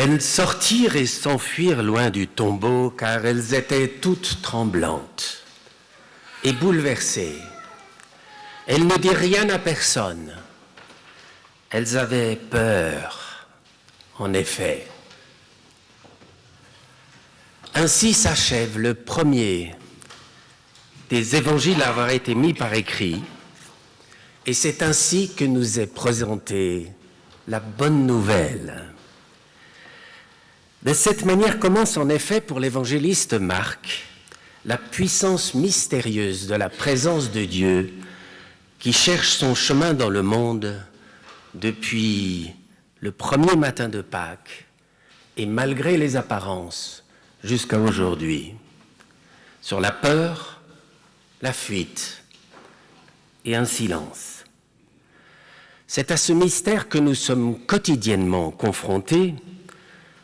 Elles sortirent et s'enfuirent loin du tombeau, car elles étaient toutes tremblantes et bouleversées. Elles ne dirent rien à personne. Elles avaient peur, en effet. Ainsi s'achève le premier des évangiles à avoir été mis par écrit, et c'est ainsi que nous est présentée la bonne nouvelle. De cette manière commence en effet pour l'évangéliste Marc la puissance mystérieuse de la présence de Dieu qui cherche son chemin dans le monde depuis le premier matin de Pâques et malgré les apparences jusqu'à aujourd'hui, sur la peur, la fuite et un silence. C'est à ce mystère que nous sommes quotidiennement confrontés,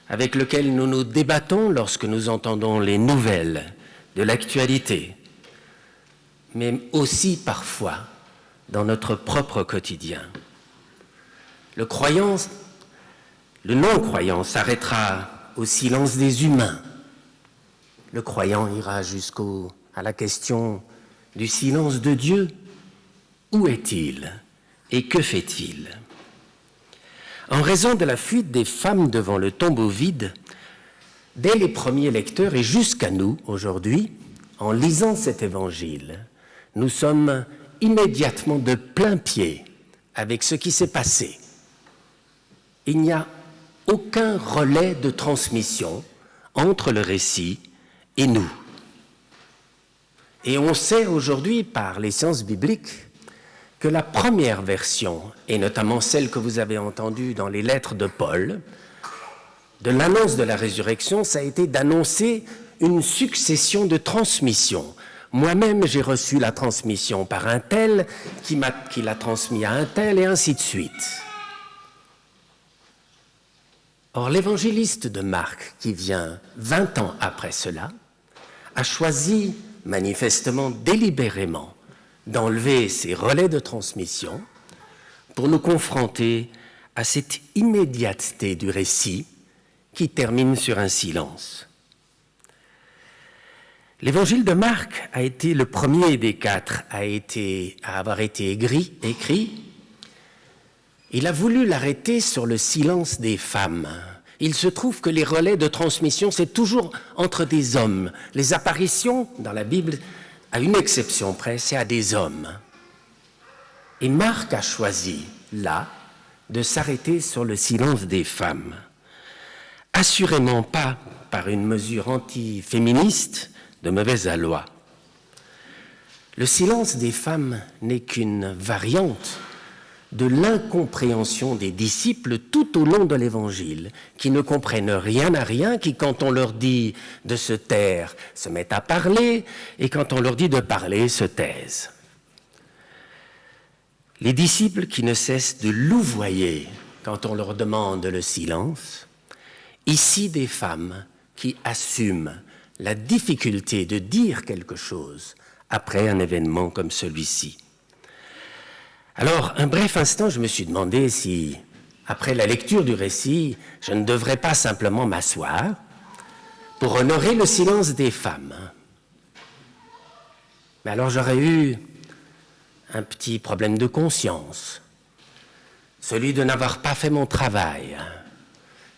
avec lequel nous nous débattons lorsque nous entendons les nouvelles de l'actualité, mais aussi parfois dans notre propre quotidien. Le non-croyant s'arrêtera au silence des humains. Le croyant ira à la question du silence de Dieu. Où est-il et que fait-il ? En raison de la fuite des femmes devant le tombeau vide, dès les premiers lecteurs et jusqu'à nous aujourd'hui, en lisant cet évangile, nous sommes immédiatement de plein pied avec ce qui s'est passé. Il n'y a aucun relais de transmission entre le récit et nous. Et on sait aujourd'hui par les sciences bibliques que la première version, et notamment celle que vous avez entendue dans les lettres de Paul, de l'annonce de la résurrection, ça a été d'annoncer une succession de transmissions. Moi-même, j'ai reçu la transmission par un tel, qui l'a transmis à un tel, et ainsi de suite. Or, l'évangéliste de Marc, qui vient 20 ans après cela, a choisi manifestement, délibérément, d'enlever ces relais de transmission pour nous confronter à cette immédiateté du récit qui termine sur un silence. L'évangile de Marc a été le premier des quatre à avoir été écrit. Il a voulu l'arrêter sur le silence des femmes. Il se trouve que les relais de transmission, c'est toujours entre des hommes. Les apparitions dans la Bible, à une exception près, c'est à des hommes. Et Marc a choisi, là, de s'arrêter sur le silence des femmes. Assurément pas par une mesure anti-féministe de mauvaise aloi. Le silence des femmes n'est qu'une variante de l'incompréhension des disciples tout au long de l'Évangile, qui ne comprennent rien à rien, qui, quand on leur dit de se taire, se mettent à parler, et quand on leur dit de parler, se taisent. Les disciples qui ne cessent de louvoyer quand on leur demande le silence, ici des femmes qui assument la difficulté de dire quelque chose après un événement comme celui-ci. Alors, un bref instant, je me suis demandé si, après la lecture du récit, je ne devrais pas simplement m'asseoir pour honorer le silence des femmes. Mais alors j'aurais eu un petit problème de conscience, celui de n'avoir pas fait mon travail.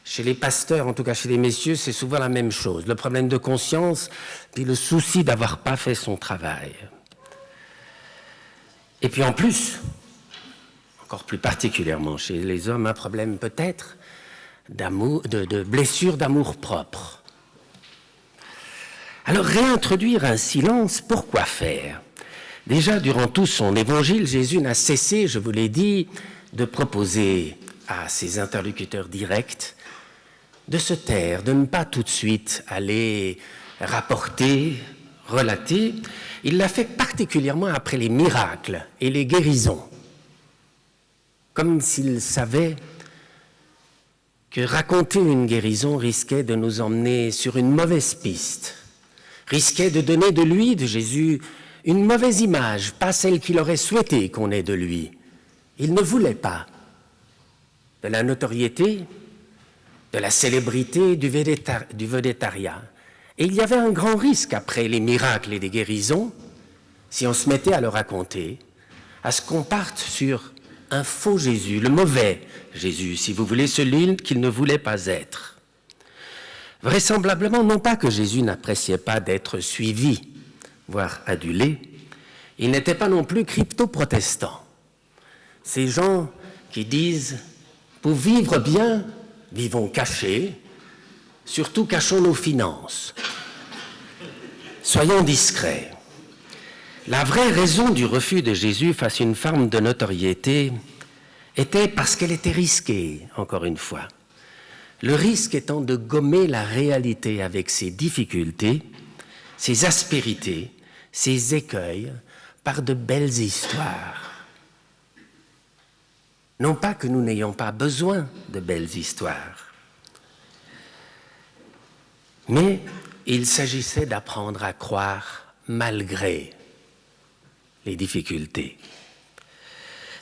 Chez les pasteurs, en tout cas chez les messieurs, c'est souvent la même chose. Le problème de conscience, puis le souci d'avoir pas fait son travail. Et puis en plus, encore plus particulièrement chez les hommes, un problème peut-être de blessure d'amour-propre. Alors réintroduire un silence, pourquoi faire ? Déjà, durant tout son évangile, Jésus n'a cessé, je vous l'ai dit, de proposer à ses interlocuteurs directs de se taire, de ne pas tout de suite aller rapporter, relater. Il l'a fait particulièrement après les miracles et les guérisons, comme s'il savait que raconter une guérison risquait de nous emmener sur une mauvaise piste, risquait de donner de lui, de Jésus, une mauvaise image, pas celle qu'il aurait souhaité qu'on ait de lui. Il ne voulait pas de la notoriété, de la célébrité du végétariat. Et il y avait un grand risque, après les miracles et les guérisons, si on se mettait à le raconter, à ce qu'on parte sur un faux Jésus, le mauvais Jésus, si vous voulez, celui qu'il ne voulait pas être. Vraisemblablement, non pas que Jésus n'appréciait pas d'être suivi, voire adulé, il n'était pas non plus crypto-protestant. Ces gens qui disent « pour vivre bien, vivons cachés, surtout cachons nos finances. Soyons discrets. » La vraie raison du refus de Jésus face à une femme de notoriété était parce qu'elle était risquée, encore une fois. Le risque étant de gommer la réalité avec ses difficultés, ses aspérités, ses écueils, par de belles histoires. Non pas que nous n'ayons pas besoin de belles histoires, mais il s'agissait d'apprendre à croire malgré les difficultés.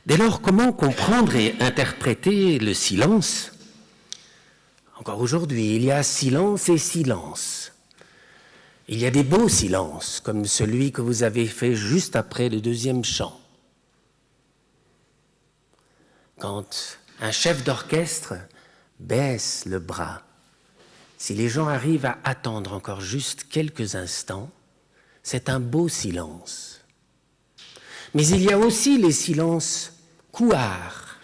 Dès lors, comment comprendre et interpréter le silence ? Encore aujourd'hui, il y a silence et silence. Il y a des beaux silences, comme celui que vous avez fait juste après le deuxième chant. Quand un chef d'orchestre baisse le bras, si les gens arrivent à attendre encore juste quelques instants, c'est un beau silence. Mais il y a aussi les silences couards,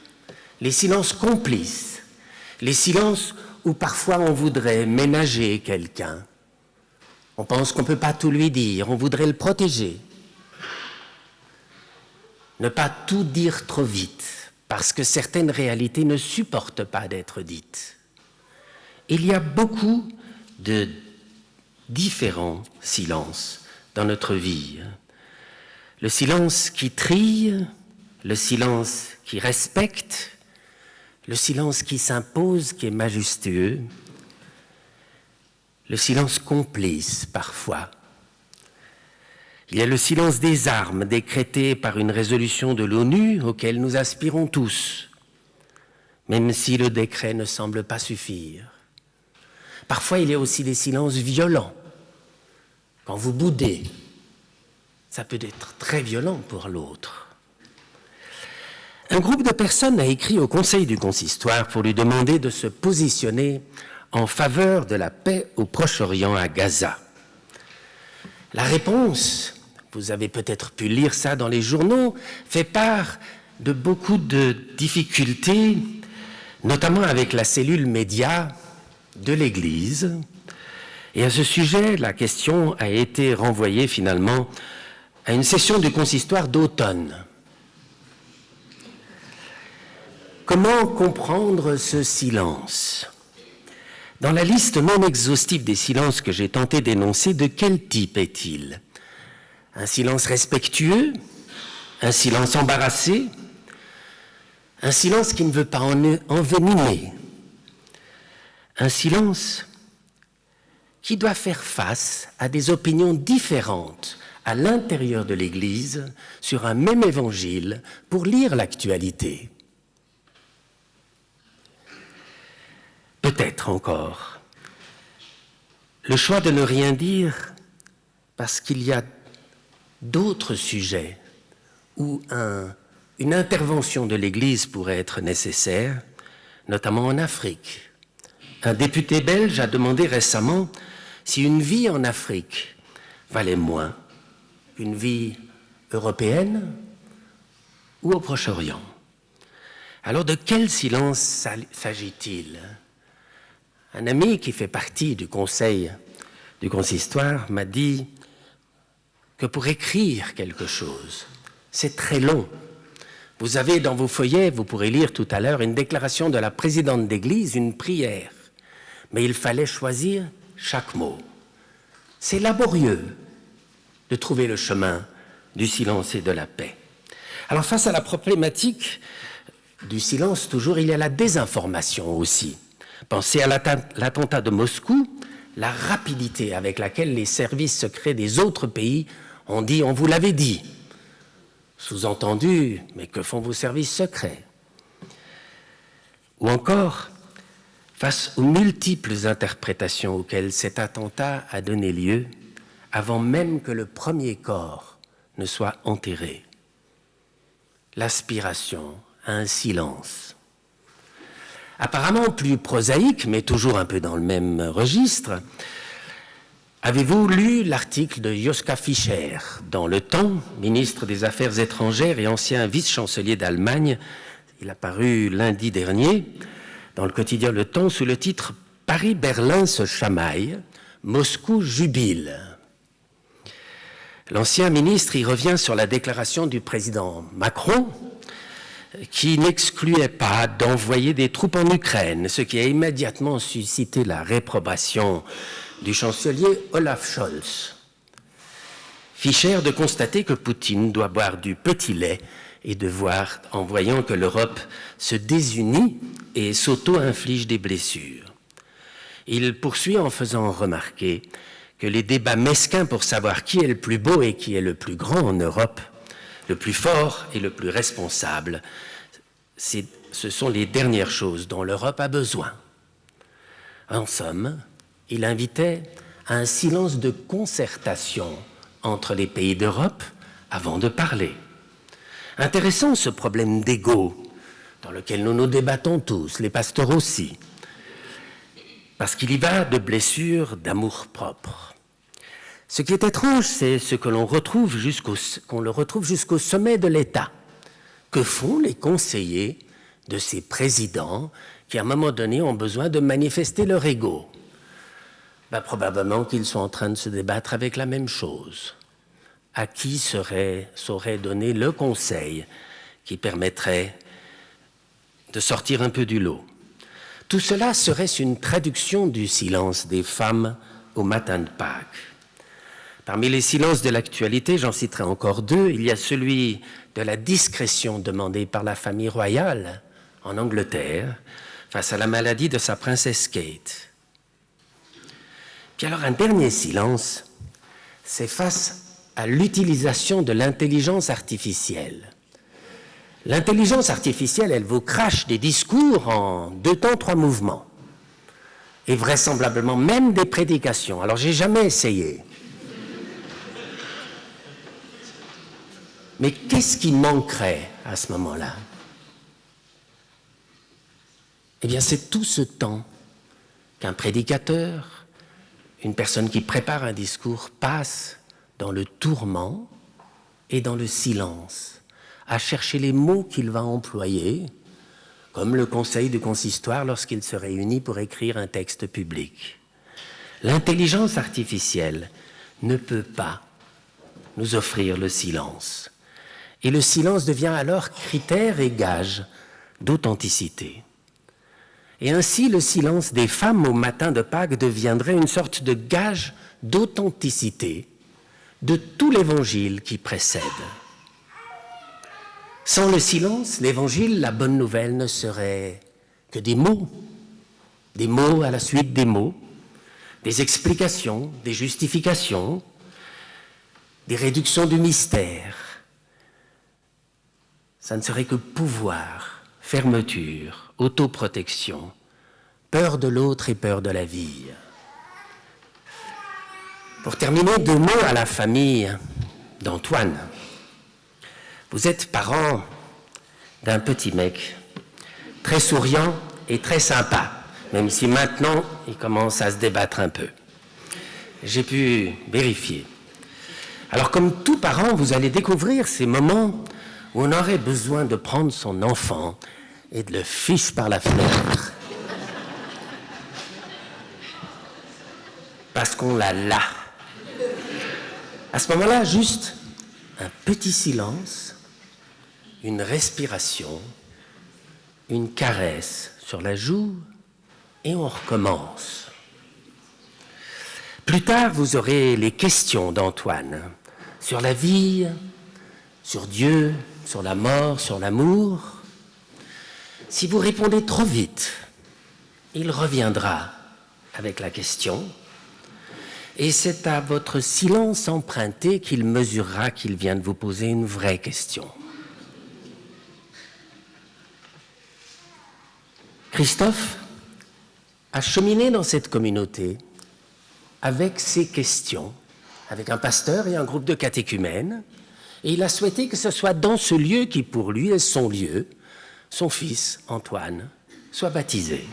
les silences complices, les silences où parfois on voudrait ménager quelqu'un. On pense qu'on ne peut pas tout lui dire, on voudrait le protéger. Ne pas tout dire trop vite, parce que certaines réalités ne supportent pas d'être dites. Il y a beaucoup de différents silences dans notre vie. Le silence qui trille, le silence qui respecte, le silence qui s'impose, qui est majestueux, le silence complice parfois. Il y a le silence des armes décrété par une résolution de l'ONU auquel nous aspirons tous, même si le décret ne semble pas suffire. Parfois, il y a aussi des silences violents. Quand vous boudez, ça peut être très violent pour l'autre. Un groupe de personnes a écrit au Conseil du Consistoire pour lui demander de se positionner en faveur de la paix au Proche-Orient, à Gaza. La réponse, vous avez peut-être pu lire ça dans les journaux, fait part de beaucoup de difficultés, notamment avec la cellule média de l'Église. Et à ce sujet, la question a été renvoyée finalement à une session du consistoire d'automne. Comment comprendre ce silence ? Dans la liste non exhaustive des silences que j'ai tenté d'énoncer, de quel type est-il ? Un silence respectueux ? Un silence embarrassé ? Un silence qui ne veut pas envenimer ? Un silence qui doit faire face à des opinions différentes à l'intérieur de l'Église sur un même évangile pour lire l'actualité. Peut-être encore le choix de ne rien dire parce qu'il y a d'autres sujets où une intervention de l'Église pourrait être nécessaire, notamment en Afrique. Un député belge a demandé récemment si une vie en Afrique valait moins qu'une vie européenne ou au Proche-Orient. Alors de quel silence s'agit-il ? Un ami qui fait partie du conseil du consistoire m'a dit que pour écrire quelque chose, c'est très long. Vous avez dans vos feuillets, vous pourrez lire tout à l'heure, une déclaration de la présidente d'église, une prière. Mais il fallait choisir chaque mot. C'est laborieux de trouver le chemin du silence et de la paix. Alors face à la problématique du silence, toujours, il y a la désinformation aussi. Pensez à l'attentat de Moscou, la rapidité avec laquelle les services secrets des autres pays ont dit « on vous l'avait dit ». Sous-entendu, mais que font vos services secrets ? Ou encore, face aux multiples interprétations auxquelles cet attentat a donné lieu, avant même que le premier corps ne soit enterré. L'aspiration à un silence. Apparemment plus prosaïque, mais toujours un peu dans le même registre, avez-vous lu l'article de Joschka Fischer dans Le Temps, ministre des Affaires étrangères et ancien vice-chancelier d'Allemagne? Il a paru lundi dernier dans le quotidien Le Temps sous le titre « Paris-Berlin se chamaille, Moscou jubile ». L'ancien ministre y revient sur la déclaration du président Macron qui n'excluait pas d'envoyer des troupes en Ukraine, ce qui a immédiatement suscité la réprobation du chancelier Olaf Scholz. Fischer de constater que Poutine doit boire du petit lait et de voir en voyant que l'Europe se désunit et s'auto-inflige des blessures. Il poursuit en faisant remarquer que les débats mesquins pour savoir qui est le plus beau et qui est le plus grand en Europe, le plus fort et le plus responsable, ce sont les dernières choses dont l'Europe a besoin. En somme, il invitait à un silence de concertation entre les pays d'Europe avant de parler. Intéressant ce problème d'ego dans lequel nous nous débattons tous, les pasteurs aussi, parce qu'il y va de blessures d'amour-propre. Ce qui est étrange, c'est ce que l'on retrouve qu'on le retrouve jusqu'au sommet de l'État. Que font les conseillers de ces présidents qui, à un moment donné, ont besoin de manifester leur ego? Probablement qu'ils sont en train de se débattre avec la même chose. À qui saurait donner le conseil qui permettrait de sortir un peu du lot? Tout cela serait-ce une traduction du silence des femmes au matin de Pâques? Parmi les silences de l'actualité, j'en citerai encore deux. Il y a celui de la discrétion demandée par la famille royale en Angleterre face à la maladie de sa princesse Kate. Puis alors un dernier silence, c'est face à l'utilisation de l'intelligence artificielle. L'intelligence artificielle, elle vous crache des discours en 2 temps, 3 mouvements. Et vraisemblablement même des prédications. Alors, j'ai jamais essayé. Mais qu'est-ce qui manquerait à ce moment-là? Eh bien, c'est tout ce temps qu'un prédicateur, une personne qui prépare un discours, passe dans le tourment et dans le silence, à chercher les mots qu'il va employer, comme le conseil du consistoire lorsqu'il se réunit pour écrire un texte public. L'intelligence artificielle ne peut pas nous offrir le silence. Et le silence devient alors critère et gage d'authenticité. Et ainsi, le silence des femmes au matin de Pâques deviendrait une sorte de gage d'authenticité de tout l'évangile qui précède. Sans le silence, l'évangile, la bonne nouvelle, ne serait que des mots à la suite des mots, des explications, des justifications, des réductions du mystère. Ça ne serait que pouvoir, fermeture, autoprotection, peur de l'autre et peur de la vie. Pour terminer, 2 mots à la famille d'Antoine. Vous êtes parent d'un petit mec, très souriant et très sympa, même si maintenant il commence à se débattre un peu. J'ai pu vérifier. Alors comme tout parent, vous allez découvrir ces moments où on aurait besoin de prendre son enfant et de le fiche par la fenêtre. Parce qu'on l'a là. À ce moment-là, juste un petit silence, une respiration, une caresse sur la joue, et on recommence. Plus tard, vous aurez les questions d'Antoine sur la vie, sur Dieu, sur la mort, sur l'amour. Si vous répondez trop vite, il reviendra avec la question, et c'est à votre silence emprunté qu'il mesurera qu'il vient de vous poser une vraie question. Christophe, a cheminé dans cette communauté avec ses questions, avec un pasteur et un groupe de catéchumènes, et il a souhaité que ce soit dans ce lieu qui, pour lui, est son lieu, son fils, Antoine, soit baptisé.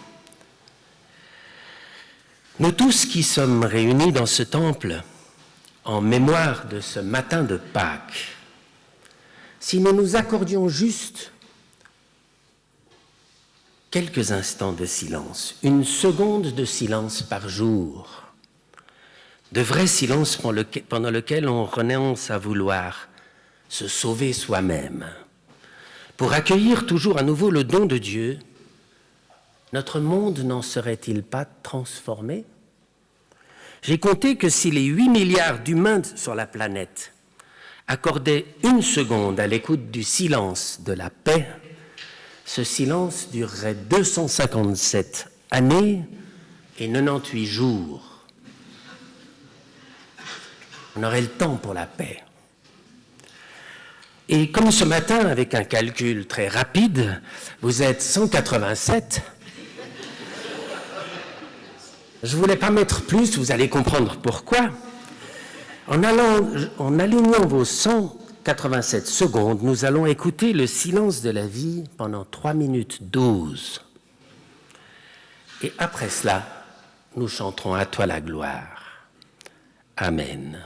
Nous tous qui sommes réunis dans ce temple, en mémoire de ce matin de Pâques, si nous nous accordions juste quelques instants de silence, une seconde de silence par jour, de vrai silence pendant lequel on renonce à vouloir se sauver soi-même, pour accueillir toujours à nouveau le don de Dieu, notre monde n'en serait-il pas transformé ? J'ai compté que si les 8 milliards d'humains sur la planète accordaient une seconde à l'écoute du silence de la paix, ce silence durerait 257 années et 98 jours. On aurait le temps pour la paix. Et comme ce matin, avec un calcul très rapide, vous êtes 187, je ne voulais pas mettre plus, vous allez comprendre pourquoi. En alignant vos 187 secondes, nous allons écouter le silence de la vie pendant 3 minutes 12. Et après cela, nous chanterons à toi la gloire. Amen.